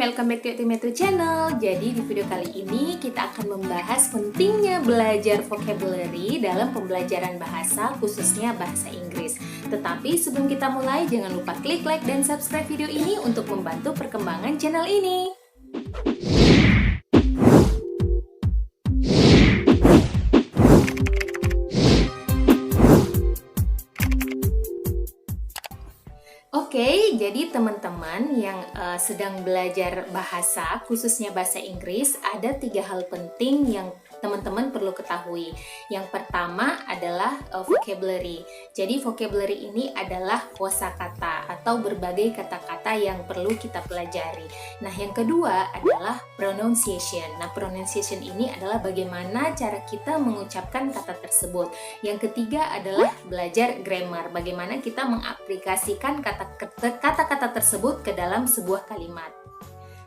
welcome back to Etimetro Channel. Jadi di video kali ini kita akan membahas pentingnya belajar vocabulary dalam pembelajaran bahasa, khususnya bahasa Inggris. Tetapi sebelum kita mulai, jangan lupa klik like dan subscribe video ini untuk membantu perkembangan channel ini. Oke, jadi teman-teman yang sedang belajar bahasa, khususnya bahasa Inggris, ada 3 hal penting yang teman-teman perlu ketahui. Yang pertama adalah vocabulary. Jadi vocabulary ini adalah kosakata atau berbagai kata-kata yang perlu kita pelajari. Nah, yang kedua adalah pronunciation. Nah, pronunciation ini adalah bagaimana cara kita mengucapkan kata tersebut. Yang ketiga adalah belajar grammar, bagaimana kita mengaplikasikan kata-kata tersebut ke dalam sebuah kalimat.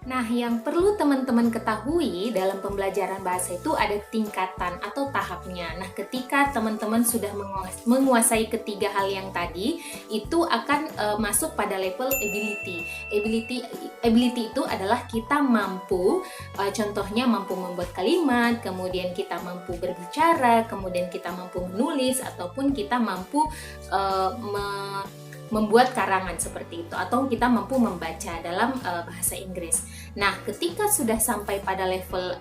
Nah, yang perlu teman-teman ketahui dalam pembelajaran bahasa itu ada tingkatan atau tahapnya. Nah, ketika teman-teman sudah menguasai ketiga hal yang tadi, itu akan masuk pada level ability. Ability itu adalah kita mampu, contohnya mampu membuat kalimat, kemudian kita mampu berbicara, kemudian kita mampu menulis, ataupun kita mampu membuat karangan seperti itu, atau kita mampu membaca dalam bahasa Inggris. Nah, ketika sudah sampai pada level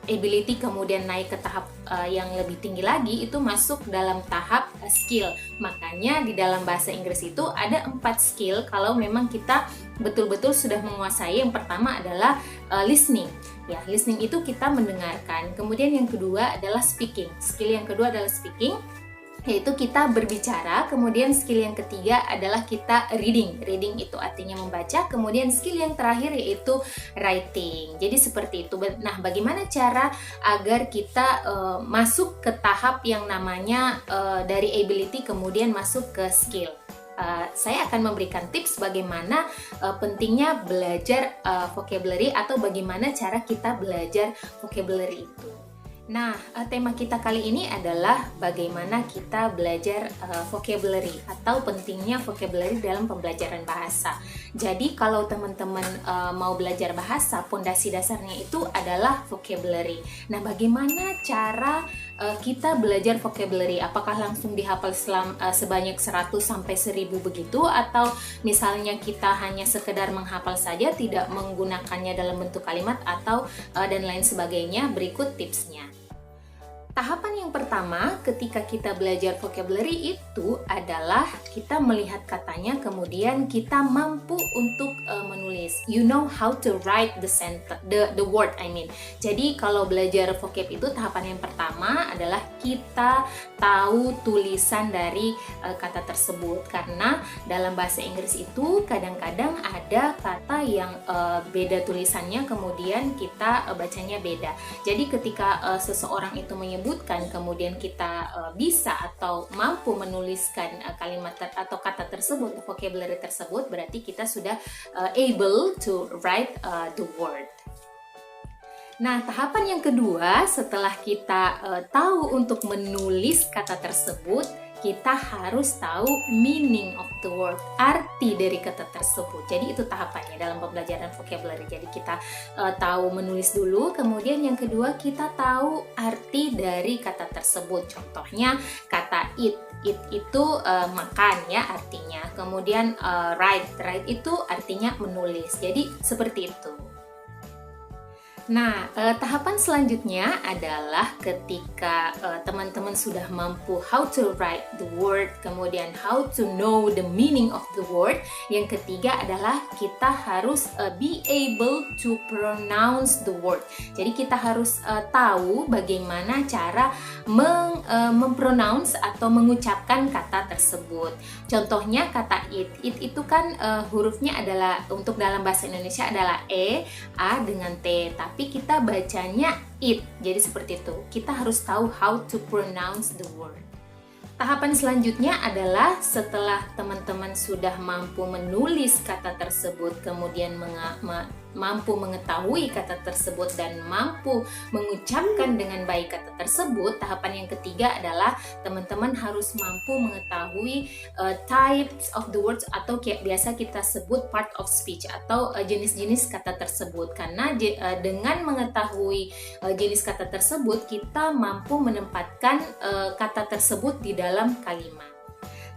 ability, kemudian naik ke tahap yang lebih tinggi lagi, itu masuk dalam tahap skill. Makanya di dalam bahasa Inggris itu ada 4 skill kalau memang kita betul-betul sudah menguasai. Yang pertama adalah listening. Ya, listening itu kita mendengarkan. Kemudian yang kedua adalah speaking. Skill yang kedua adalah speaking, yaitu kita berbicara. Kemudian skill yang ketiga adalah kita reading. Reading itu artinya membaca. Kemudian skill yang terakhir yaitu writing. Jadi seperti itu. Nah, bagaimana cara agar kita masuk ke tahap yang namanya dari ability kemudian masuk ke skill? Saya akan memberikan tips bagaimana pentingnya belajar vocabulary, atau bagaimana cara kita belajar vocabulary itu. Nah, tema kita kali ini adalah bagaimana kita belajar vocabulary atau pentingnya vocabulary dalam pembelajaran bahasa. Jadi, kalau teman-teman mau belajar bahasa, pondasi dasarnya itu adalah vocabulary. Nah, bagaimana cara kita belajar vocabulary? Apakah langsung dihafal sebanyak 100 sampai 1000 begitu, atau misalnya kita hanya sekedar menghafal saja, tidak menggunakannya dalam bentuk kalimat atau dan lain sebagainya? Berikut tipsnya. Tahapan yang pertama ketika kita belajar vocabulary itu adalah kita melihat katanya, kemudian kita mampu untuk menulis. You know how to write the word, I mean. Jadi kalau belajar vocab itu tahapan yang pertama adalah kita tahu tulisan dari kata tersebut. Karena dalam bahasa Inggris itu kadang-kadang ada kata yang beda tulisannya, kemudian kita bacanya beda. Jadi ketika seseorang itu menyebut kemudian kita bisa atau mampu menuliskan kalimat atau kata tersebut, vocabulary tersebut, berarti kita sudah able to write the word. Nah, tahapan yang kedua setelah kita tahu untuk menulis kata tersebut, kita harus tahu meaning of the word, arti dari kata tersebut. Jadi itu tahapannya dalam pembelajaran vocabulary. Jadi kita tahu menulis dulu, kemudian yang kedua kita tahu arti dari kata tersebut. Contohnya kata eat itu makan ya artinya. Kemudian write itu artinya menulis. Jadi seperti itu. Nah, tahapan selanjutnya adalah ketika teman-teman sudah mampu how to write the word, kemudian how to know the meaning of the word. Yang ketiga adalah kita harus be able to pronounce the word. Jadi kita harus tahu bagaimana cara mempronounce atau mengucapkan kata tersebut. Contohnya kata it itu kan hurufnya adalah, untuk dalam bahasa Indonesia adalah E, A dengan T, tapi kita bacanya it. Jadi seperti itu. Kita harus tahu how to pronounce the word. Tahapan selanjutnya adalah setelah teman-teman sudah mampu menulis kata tersebut, kemudian mampu mengetahui kata tersebut dan mampu mengucapkan dengan baik kata tersebut, tahapan yang ketiga adalah teman-teman harus mampu mengetahui types of the words atau kayak biasa kita sebut part of speech atau jenis-jenis kata tersebut. Karena dengan mengetahui jenis kata tersebut, kita mampu menempatkan kata tersebut di dalam kalimat.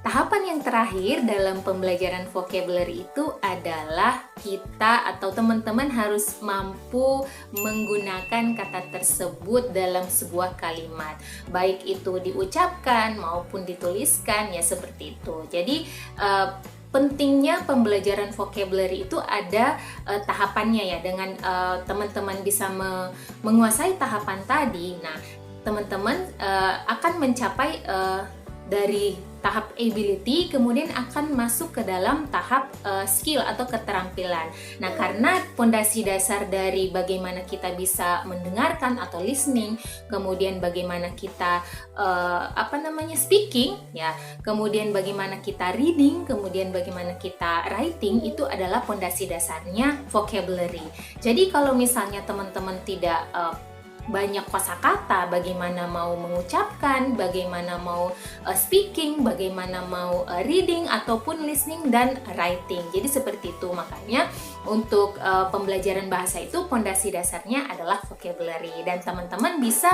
Tahapan yang terakhir dalam pembelajaran vocabulary itu adalah kita atau teman-teman harus mampu menggunakan kata tersebut dalam sebuah kalimat, baik itu diucapkan maupun dituliskan, ya seperti itu. Jadi pentingnya pembelajaran vocabulary itu ada tahapannya ya. Dengan teman-teman bisa menguasai tahapan tadi, nah teman-teman akan mencapai dari tahap ability, kemudian akan masuk ke dalam tahap skill atau keterampilan. Nah, karena pondasi dasar dari bagaimana kita bisa mendengarkan atau listening, kemudian bagaimana kita speaking, ya, kemudian bagaimana kita reading, kemudian bagaimana kita writing, itu adalah pondasi dasarnya vocabulary. Jadi kalau misalnya teman-teman tidak banyak kosakata, bagaimana mau mengucapkan, bagaimana mau speaking, bagaimana mau reading ataupun listening dan writing. Jadi seperti itu, makanya untuk pembelajaran bahasa itu pondasi dasarnya adalah vocabulary, dan teman-teman bisa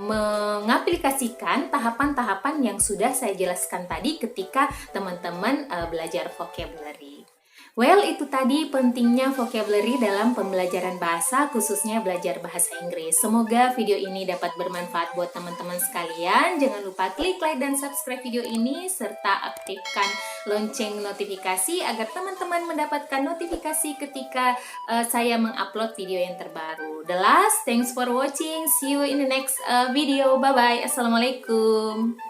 mengaplikasikan tahapan-tahapan yang sudah saya jelaskan tadi ketika teman-teman belajar vocabulary. Well, itu tadi pentingnya vocabulary dalam pembelajaran bahasa, khususnya belajar bahasa Inggris. Semoga video ini dapat bermanfaat buat teman-teman sekalian. Jangan lupa klik like dan subscribe video ini, serta aktifkan lonceng notifikasi agar teman-teman mendapatkan notifikasi ketika saya mengupload video yang terbaru. The last, thanks for watching. See you in the next video. Bye-bye. Assalamualaikum.